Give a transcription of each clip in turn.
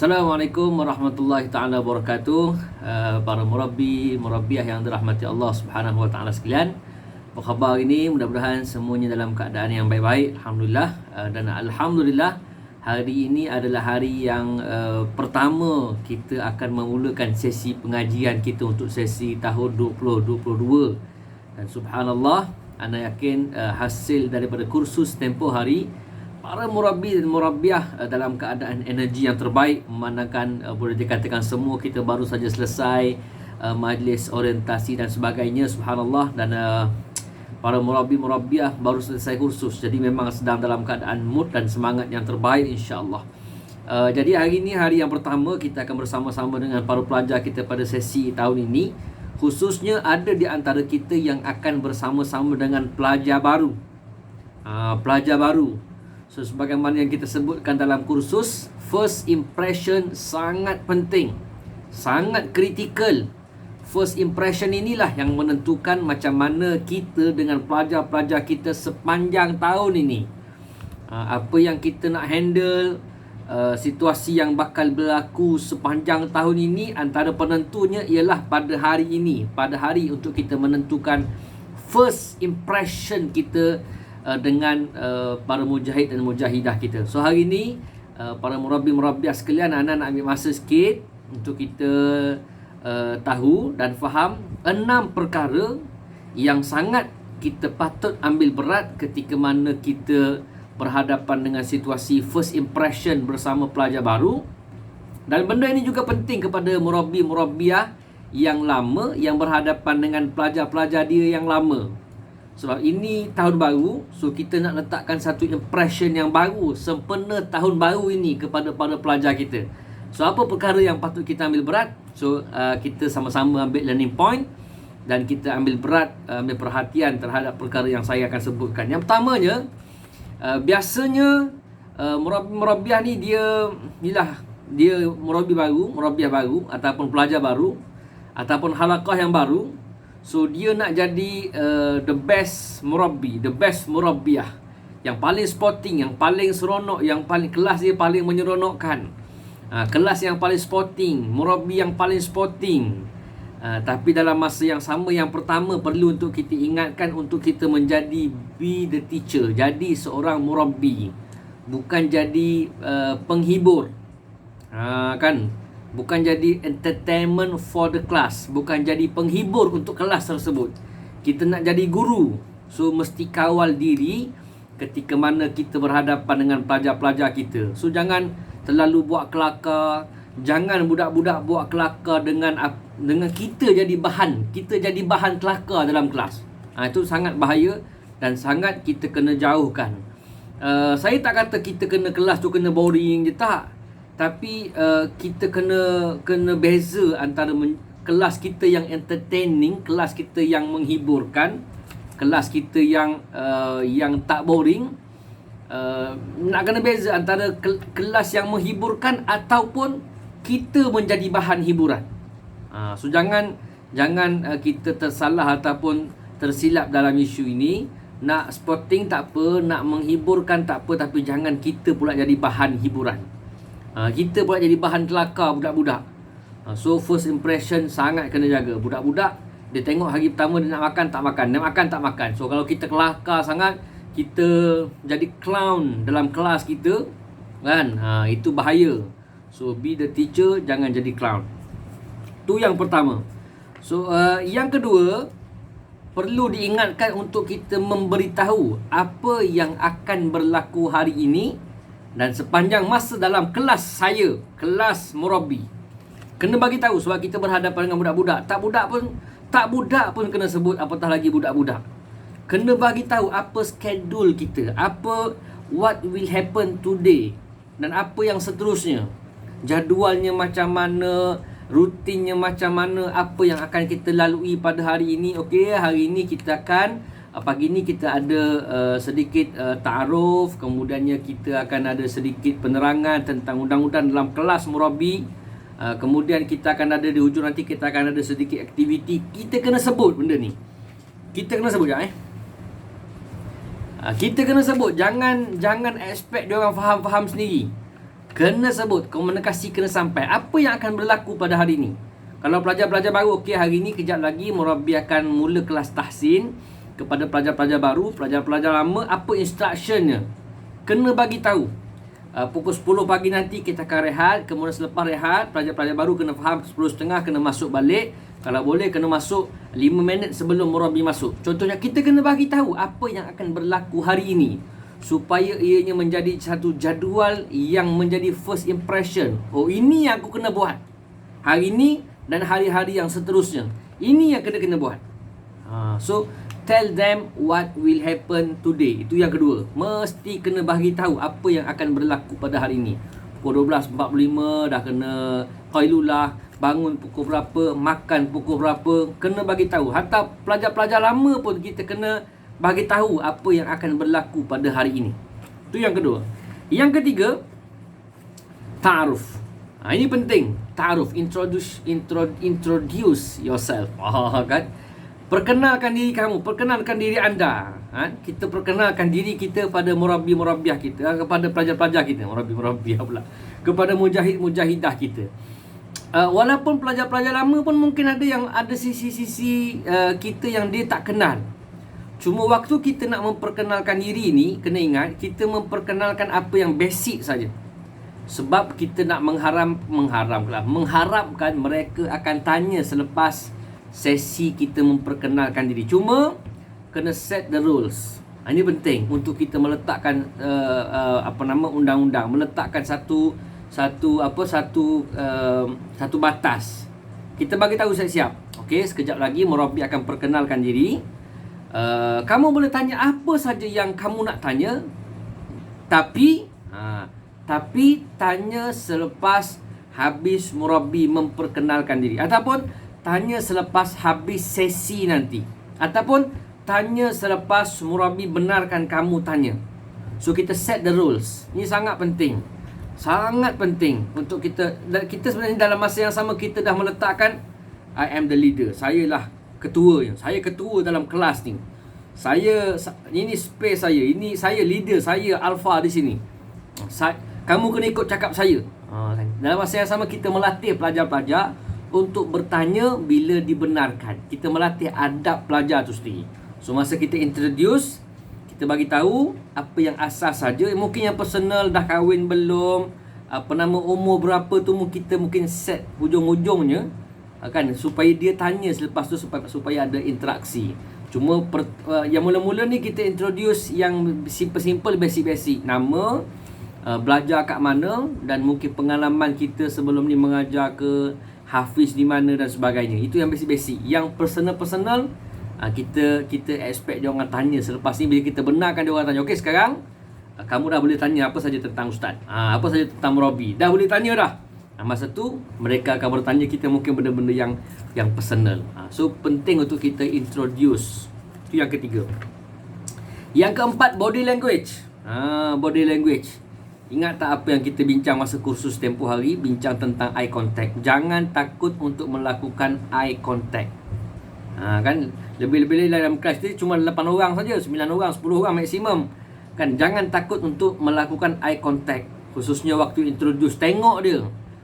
Assalamualaikum warahmatullahi taala wabarakatuh. Para murabbi, murabbiah yang dirahmati Allah Subhanahu wa taala sekalian. Apa khabar hari ini? Mudah-mudahan semuanya dalam keadaan yang baik-baik. Alhamdulillah. Dan alhamdulillah hari ini adalah hari yang pertama kita akan memulakan sesi pengajian kita untuk sesi tahun 2022. Dan subhanallah, ana yakin hasil daripada kursus tempoh hari, para murabbi dan murabbiah dalam keadaan energi yang terbaik, memandangkan boleh dikatakan semua kita baru saja selesai majlis orientasi dan sebagainya, subhanallah. Dan para murabbi murabbiah baru selesai kursus, jadi memang sedang dalam keadaan mood dan semangat yang terbaik, insya-Allah. Jadi hari ini hari yang pertama kita akan bersama-sama dengan para pelajar kita pada sesi tahun ini. Khususnya ada di antara kita yang akan bersama-sama dengan pelajar baru. Pelajar baru. So, sebagaimana yang kita sebutkan dalam kursus, first impression sangat penting, sangat kritikal. First impression inilah yang menentukan macam mana kita dengan pelajar-pelajar kita sepanjang tahun ini. Apa yang kita nak handle, situasi yang bakal berlaku sepanjang tahun ini, antara penentunya ialah pada hari ini, pada hari untuk kita menentukan first impression kita dengan para mujahid dan mujahidah kita. So hari ini para murabbi-murabbiah sekalian, anak nak ambil masa sikit untuk kita tahu dan faham 6 perkara yang sangat kita patut ambil berat ketika mana kita berhadapan dengan situasi first impression bersama pelajar baru. Dan benda ini juga penting kepada murabbi-murabbiah yang lama yang berhadapan dengan pelajar-pelajar dia yang lama. Sebab ini tahun baru, so kita nak letakkan satu impression yang baru sempena tahun baru ini kepada para pelajar kita. So apa perkara yang patut kita ambil berat? So kita sama-sama ambil learning point dan kita ambil berat, ambil perhatian terhadap perkara yang saya akan sebutkan. Yang pertamanya, biasanya murabbi-murabbiah ni dia murabbiah baru ataupun pelajar baru ataupun halaqah yang baru. So dia nak jadi the best murabbi, the best murabbiah, yang paling sporting, yang paling seronok, yang paling kelas dia paling menyeronokkan, kelas yang paling sporting, murabbi yang paling sporting. Tapi dalam masa yang sama, yang pertama perlu untuk kita ingatkan untuk kita menjadi be the teacher, jadi seorang murabbi, bukan jadi penghibur, kan? Bukan jadi entertainment for the class, bukan jadi penghibur untuk kelas tersebut. Kita nak jadi guru, so mesti kawal diri ketika mana kita berhadapan dengan pelajar-pelajar kita. So jangan terlalu buat kelakar, jangan budak-budak buat kelakar dengan kita jadi bahan kelakar dalam kelas. Itu sangat bahaya dan sangat kita kena jauhkan. Saya tak kata kita kena kelas tu kena boring je, tak. Tapi kita kena beza antara kelas kita yang entertaining, kelas kita yang menghiburkan, kelas kita yang tak boring. Nak kena beza antara kelas yang menghiburkan ataupun kita menjadi bahan hiburan. So jangan kita tersalah ataupun tersilap dalam isu ini. Nak sporting tak apa, nak menghiburkan tak apa, tapi jangan kita pula jadi bahan hiburan. Kita pula jadi bahan kelakar budak-budak. So first impression sangat kena jaga. Budak-budak dia tengok hari pertama dia nak makan tak makan, nak makan tak makan. So kalau kita kelakar sangat, kita jadi clown dalam kelas kita, kan, itu bahaya. So be the teacher, jangan jadi clown. Tu yang pertama. So yang kedua, perlu diingatkan untuk kita memberitahu apa yang akan berlaku hari ini dan sepanjang masa dalam kelas saya, kelas murabbi. Kena bagi tahu sebab kita berhadapan dengan budak-budak. Tak budak pun kena sebut, apatah lagi budak-budak. Kena bagi tahu apa schedule kita, what will happen today dan apa yang seterusnya. Jadualnya macam mana, rutinnya macam mana, apa yang akan kita lalui pada hari ini. Okey, hari ini kita akan pagi ni kita ada sedikit ta'aruf, kemudiannya kita akan ada sedikit penerangan tentang undang-undang dalam kelas murabbi. Kemudian kita akan ada di hujung nanti kita akan ada sedikit aktiviti. Kita kena sebut benda ni. Kita kena sebut Kita kena sebut. Jangan expect dia orang faham-faham sendiri. Kena sebut, komunikasi kena sampai. Apa yang akan berlaku pada hari ini? Kalau pelajar-pelajar baru, okey, hari ini kejap lagi murabbi akan mula kelas tahsin kepada pelajar-pelajar baru. Pelajar-pelajar lama, apa instructionnya? Kena bagi tahu. Pukul 10 pagi nanti kita akan rehat. Kemudian selepas rehat, pelajar-pelajar baru kena faham 10.30 kena masuk balik. Kalau boleh kena masuk 5 minit sebelum murabbi masuk. Contohnya, kita kena bagi tahu apa yang akan berlaku hari ini, supaya ianya menjadi satu jadual yang menjadi first impression. Oh, ini yang aku kena buat hari ini dan hari-hari yang seterusnya. Ini yang kena buat. So tell them what will happen today. Itu yang kedua. Mesti kena bagi tahu apa yang akan berlaku pada hari ini. Pukul 12.45 dah kena qailulah, bangun pukul berapa, makan pukul berapa, kena bagi tahu. Hatta pelajar-pelajar lama pun kita kena bagi tahu apa yang akan berlaku pada hari ini. Itu yang kedua. Yang ketiga, ta'aruf. Ini penting. Ta'aruf, introduce yourself. Kan? Perkenalkan diri kamu, perkenalkan diri anda. Kita perkenalkan diri kita pada murabbi-murabbiah kita, kepada pelajar-pelajar kita, murabbi-murabbiah pula, kepada mujahid-mujahidah kita. Walaupun pelajar-pelajar lama pun mungkin ada sisi-sisi kita yang dia tak kenal. Cuma waktu kita nak memperkenalkan diri ni, kena ingat kita memperkenalkan apa yang basic saja. Sebab kita nak mengharapkan mereka akan tanya selepas sesi kita memperkenalkan diri. Cuma kena set the rules. Ini penting untuk kita meletakkan undang-undang, meletakkan satu batas. Kita bagi tahu siap-siap. Okey, sekejap lagi murabbi akan perkenalkan diri. Kamu boleh tanya apa saja yang kamu nak tanya, tapi tanya selepas habis murabbi memperkenalkan diri, ataupun tanya selepas habis sesi nanti, ataupun tanya selepas murabbi benarkan kamu tanya. So kita set the rules. Ini sangat penting. Sangat penting untuk kita sebenarnya dalam masa yang sama kita dah meletakkan I am the leader. Saya ketua dalam kelas ni. Ini space saya. Ini saya leader, saya alpha di sini. Kamu kena ikut cakap saya. Dalam masa yang sama kita melatih pelajar-pelajar untuk bertanya bila dibenarkan. Kita melatih adab pelajar tu sendiri. So masa kita introduce, kita bagi tahu apa yang asas saja. Mungkin yang personal, dah kahwin belum, umur berapa tu kita mungkin set hujung-hujungnya, kan, supaya dia tanya selepas tu, supaya ada interaksi. Cuma yang mula-mula ni kita introduce yang simple-simple, basic-basic. Nama, belajar kat mana, dan mungkin pengalaman kita sebelum ni mengajar ke, hafiz di mana dan sebagainya. Itu yang basic-basic. Yang personal-personal, kita expect dia orang tanya selepas ni. Bila kita benarkan dia orang tanya, okey sekarang kamu dah boleh tanya apa saja tentang ustaz, apa saja tentang murabbi, dah boleh tanya dah. Masa tu mereka akan bertanya kita mungkin benda-benda yang personal. So penting untuk kita introduce. Itu yang ketiga. Yang keempat, body language. Body language. Ingat tak apa yang kita bincang masa kursus tempoh hari? Bincang tentang eye contact. Jangan takut untuk melakukan eye contact. Kan lebih-lebih dalam kelas ni cuma 8 orang saja, 9 orang, 10 orang maksimum. Kan jangan takut untuk melakukan eye contact, khususnya waktu introduce. Tengok dia.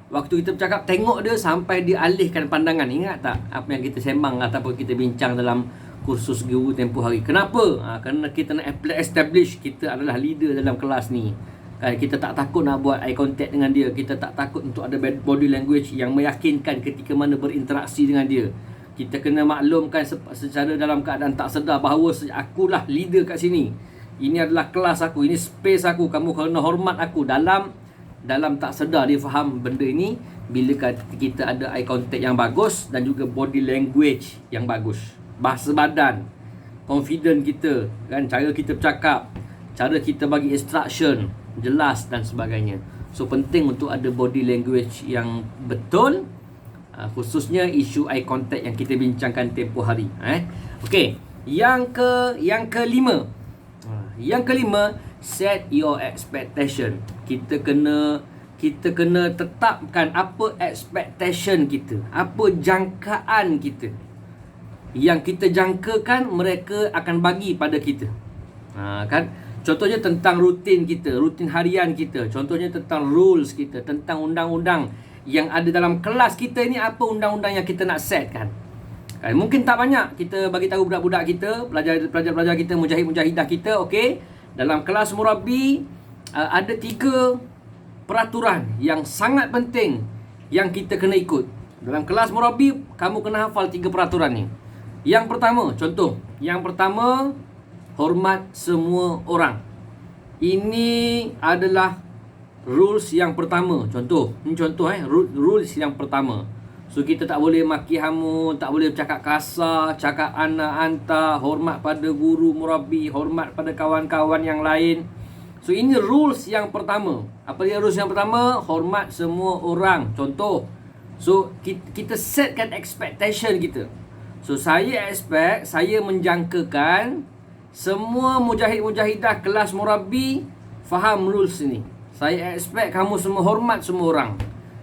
Waktu kita bercakap, tengok dia sampai dia alihkan pandangan. Ingat tak apa yang kita sembang ataupun kita bincang dalam kursus guru tempoh hari? Kenapa? Kerana kita nak establish kita adalah leader dalam kelas ni. Kita tak takut nak buat eye contact dengan dia. Kita tak takut untuk ada body language yang meyakinkan ketika mana berinteraksi dengan dia. Kita kena maklumkan secara dalam keadaan tak sedar bahawa akulah leader kat sini. Ini adalah kelas aku, ini space aku. Kamu kena hormat aku. Dalam tak sedar dia faham benda ini bila kita ada eye contact yang bagus dan juga body language yang bagus. Bahasa badan, confident kita, kan, cara kita bercakap, cara kita bagi instruction jelas dan sebagainya. So penting untuk ada body language yang betul, khususnya isu eye contact yang kita bincangkan tempoh hari. Okey, yang kelima. Yang kelima, set your expectation. Kita kena tetapkan apa expectation kita, apa jangkaan kita. Yang kita jangkakan mereka akan bagi pada kita. Kan? Contohnya tentang rutin kita, rutin harian kita. Contohnya tentang rules kita, tentang undang-undang yang ada dalam kelas kita ni, apa undang-undang yang kita nak set kan. Mungkin tak banyak kita bagi tahu budak-budak kita, pelajar-pelajar kita, mujahid-mujahidah kita, okey. Dalam kelas murabbi ada 3 peraturan yang sangat penting yang kita kena ikut. Dalam kelas murabbi, kamu kena hafal 3 peraturan ni. Yang pertama, contoh. Yang pertama, hormat semua orang. Ini adalah rules yang pertama. Contoh, ini contoh rules yang pertama. So kita tak boleh maki hamun, tak boleh bercakap kasar, cakap ana anta, hormat pada guru murabbi, hormat pada kawan-kawan yang lain. So ini rules yang pertama. Apa dia rules yang pertama? Hormat semua orang. Contoh. So kita setkan expectation kita. So saya expect, saya menjangkakan semua mujahid-mujahidah kelas murabbi faham rules ni. Saya expect kamu semua hormat semua orang.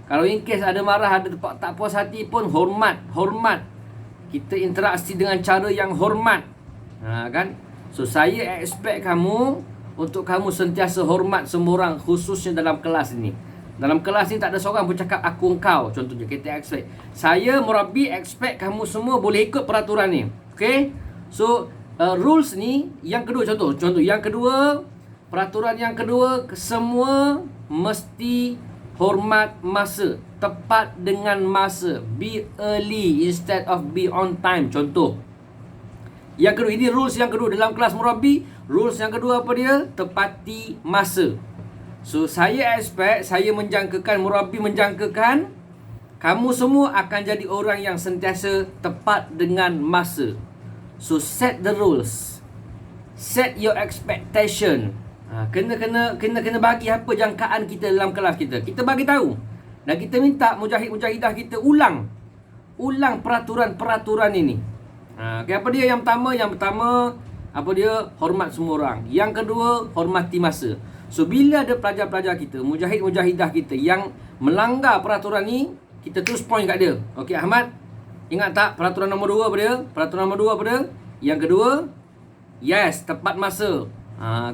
Kalau in case ada marah, ada tak puas hati pun hormat. Kita interaksi dengan cara yang hormat. Kan? So saya expect kamu untuk kamu sentiasa hormat semua orang, khususnya dalam kelas ini. Dalam kelas ni tak ada seorang pun cakap aku engkau. Contohnya kita expect. Saya murabbi expect kamu semua boleh ikut peraturan ni. Okay? So rules ni yang kedua, contoh yang kedua, peraturan yang kedua, semua mesti hormat masa, tepat dengan masa. Be early instead of be on time. Contoh. Yang kedua, ini rules yang kedua dalam kelas murabbi. Rules yang kedua apa dia? Tepati masa. So saya expect, saya menjangkakan, murabbi menjangkakan kamu semua akan jadi orang yang sentiasa tepat dengan masa. So set the rules. Set your expectation. Kena bagi apa jangkaan kita dalam kelas kita. Kita bagi tahu. Dan kita minta mujahid-mujahidah kita ulang peraturan-peraturan ini. Apa dia yang pertama? Yang pertama, apa dia? Hormat semua orang. Yang kedua, hormati masa. So bila ada pelajar-pelajar kita, mujahid-mujahidah kita yang melanggar peraturan ni, kita terus point kat dia. Okey Ahmad, ingat tak peraturan nombor 2 apa dia? Peraturan nombor 2 apa dia? Yang kedua, yes, tepat masa.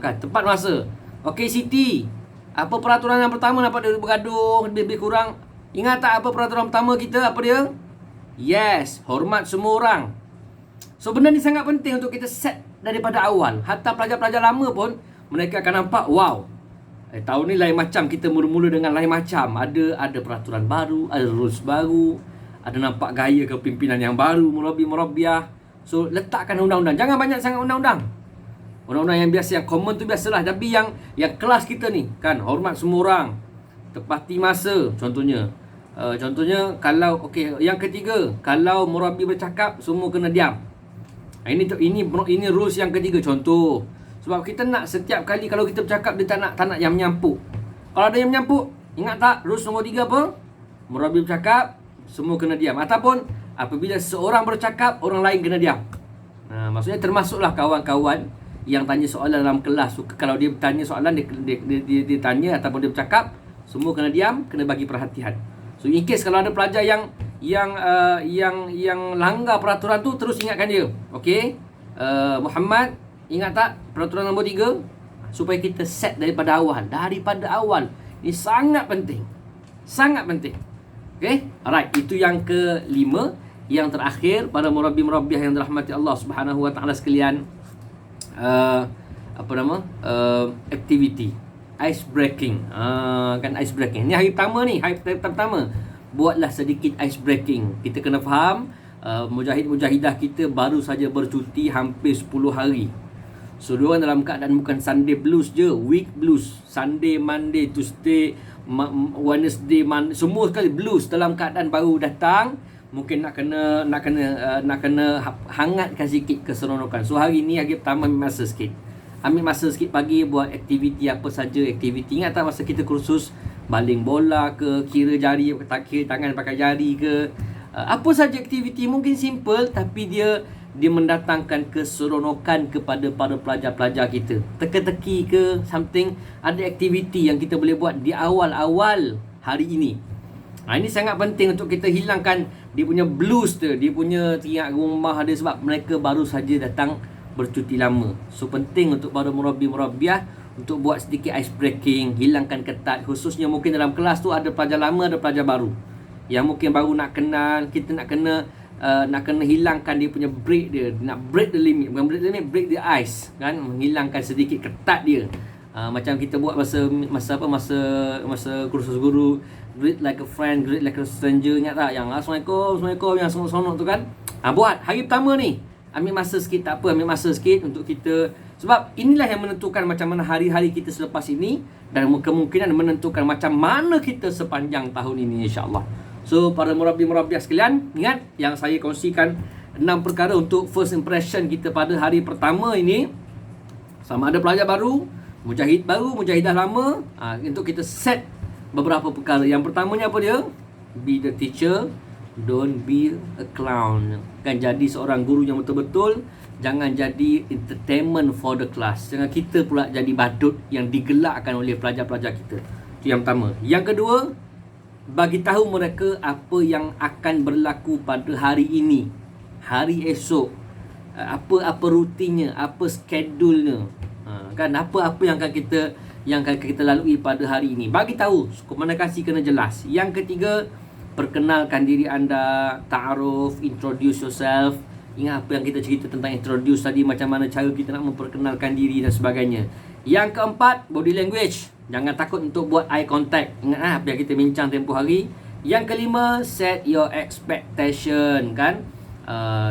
Kan, tepat masa. Okey Siti, apa peraturan yang pertama nampak dia bergaduh, lebih kurang. Ingat tak apa peraturan pertama kita? Apa dia? Yes, hormat semua orang. So benda ni sangat penting untuk kita set daripada awal. Hatta pelajar-pelajar lama pun mereka akan nampak, wow, tahun ni lain macam, kita mula-mula dengan lain macam. Ada peraturan baru, ada rules baru, ada nampak gaya kepimpinan yang baru, murabbi-murabbiah. So letakkan undang-undang. Jangan banyak sangat undang-undang. Undang-undang yang biasa, yang common tu biasalah. Tapi yang kelas kita ni kan, hormat semua orang, tepati masa. Contohnya kalau yang ketiga, kalau murabbi bercakap, semua kena diam. Ini rules yang ketiga. Contoh, sebab kita nak setiap kali kalau kita bercakap, dia tak nak yang menyampuk. Kalau ada yang menyampuk, ingat tak rules nombor 3 apa? Murabbi bercakap, semua kena diam. Ataupun apabila seorang bercakap, orang lain kena diam. Maksudnya termasuklah kawan-kawan yang tanya soalan dalam kelas. So, kalau dia bertanya soalan, dia tanya ataupun dia bercakap, semua kena diam, kena bagi perhatian. So in case kalau ada pelajar yang langgar peraturan tu, terus ingatkan dia. Okey, Muhammad, ingat tak peraturan nombor 3? Supaya kita set daripada awal. Ini sangat penting. Sangat penting. Okey, alright, itu yang kelima. Yang terakhir, pada murabbi-murabbiah yang dirahmati Allah Subhanahu wa taala sekalian, activity ice breaking. Kan ice breaking. Ni hari pertama. Buatlah sedikit ice breaking. Kita kena faham, mujahid-mujahidah kita baru saja bercuti hampir 10 hari. So diorang dalam keadaan bukan Sunday blues je, week blues. Sunday, Monday, Tuesday, Wednesday, Monday, semua sekali blues. Dalam keadaan baru datang, mungkin nak kena hangatkan sikit keseronokan. So hari ni hari pertama ambil masa sikit pagi buat aktiviti apa saja aktiviti. Ingat tak masa kita kursus baling bola ke, kira jari, kira tangan pakai jari ke, apa saja aktiviti mungkin simple tapi dia mendatangkan keseronokan kepada para pelajar-pelajar kita. Teka-teki ke something, ada aktiviti yang kita boleh buat di awal-awal hari ini. Ini sangat penting untuk kita hilangkan dia punya blues tu, dia punya teriak rumah dia, sebab mereka baru saja datang bercuti lama. So penting untuk para murabbi-murabbiah untuk buat sedikit ice breaking, hilangkan ketat. Khususnya mungkin dalam kelas tu ada pelajar lama, ada pelajar baru. Yang mungkin baru nak kenal, kita nak kena hilangkan dia punya break dia. Nak break the limit. Bukan break the limit, break the ice. Kan? Menghilangkan sedikit ketat dia. Macam kita buat masa kursus guru, greet like a friend, greet like a stranger. Ingat tak? Yang Assalamualaikum, yang sonok-sonok tu kan? Buat hari pertama ni. Ambil masa sikit, tak apa, ambil masa sikit untuk kita. Sebab inilah yang menentukan macam mana hari-hari kita selepas ini. Dan kemungkinan menentukan macam mana kita sepanjang tahun ini, insyaAllah. So, para murabbi-murabbiah sekalian, ingat yang saya kongsikan 6 perkara untuk first impression kita pada hari pertama ini. Sama ada pelajar baru, mujahid baru, mujahidah lama, untuk kita set beberapa perkara. Yang pertamanya apa dia? Be the teacher, don't be a clown. Kan, jadi seorang guru yang betul-betul. Jangan jadi entertainment for the class. Jangan kita pula jadi badut yang digelakkan oleh pelajar-pelajar kita. Itu yang pertama. Yang kedua, bagi tahu mereka apa yang akan berlaku pada hari ini, hari esok, apa rutinnya, apa schedule-nya, kan, apa yang akan kita lalui pada hari ini. Bagi tahu, komunikasi kena jelas. Yang ketiga, perkenalkan diri anda, ta'aruf, introduce yourself. Ingat apa yang kita cerita tentang introduce tadi, macam mana cara kita nak memperkenalkan diri dan sebagainya. Yang keempat, body language. Jangan takut untuk buat eye contact. Ingat apa yang kita bincang tempoh hari. Yang kelima, set your expectation, kan.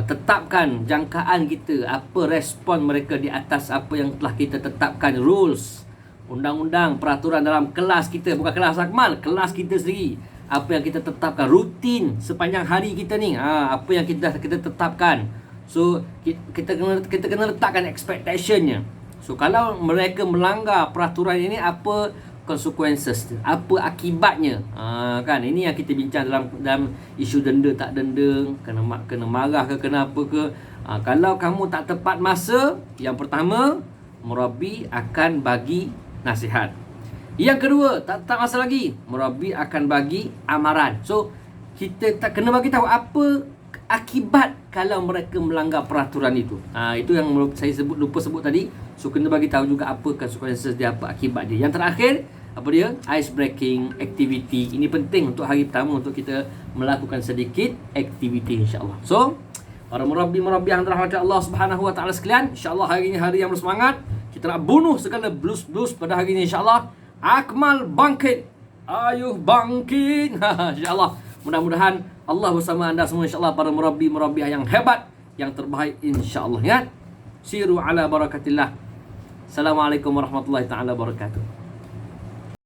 Tetapkan jangkaan kita, apa respon mereka di atas apa yang telah kita tetapkan. Rules, undang-undang, peraturan dalam kelas kita, bukan kelas akmal, kelas kita sendiri. Apa yang kita tetapkan, rutin sepanjang hari kita ni, apa yang kita tetapkan. So kita kena letakkan expectationnya. So kalau mereka melanggar peraturan ini, apa consequences, apa akibatnya, kan. Ini yang kita bincang dalam isu denda tak denda, kena marah ke, kena apa ke. Kalau kamu tak tepat masa, yang pertama, murabbi akan bagi nasihat. Yang kedua, tak masa lagi, murabbi akan bagi amaran. So kita tak kena bagi tahu apa akibat kalau mereka melanggar peraturan itu. Itu yang saya lupa sebut tadi. So kena bagi tahu juga apa consequences dia, apa akibat dia. Yang terakhir, apa dia? Ice breaking activity. Ini penting untuk hari pertama, untuk kita melakukan sedikit aktiviti, insya-Allah. So para murabbi-murabbi yang dirahmati Allah Subhanahu wa taala sekalian, insya-Allah hari ini hari yang bersemangat. Kita nak bunuh segala blues pada hari ini, insya-Allah. Akmal bangkit, ayuh bangkit. InsyaAllah, mudah-mudahan Allah bersama anda semua, insyaAllah, para murabbi-murabbiah yang hebat, yang terbaik, insyaAllah. Ingat, siru ala barakatillah. Assalamualaikum warahmatullahi taala wabarakatuh.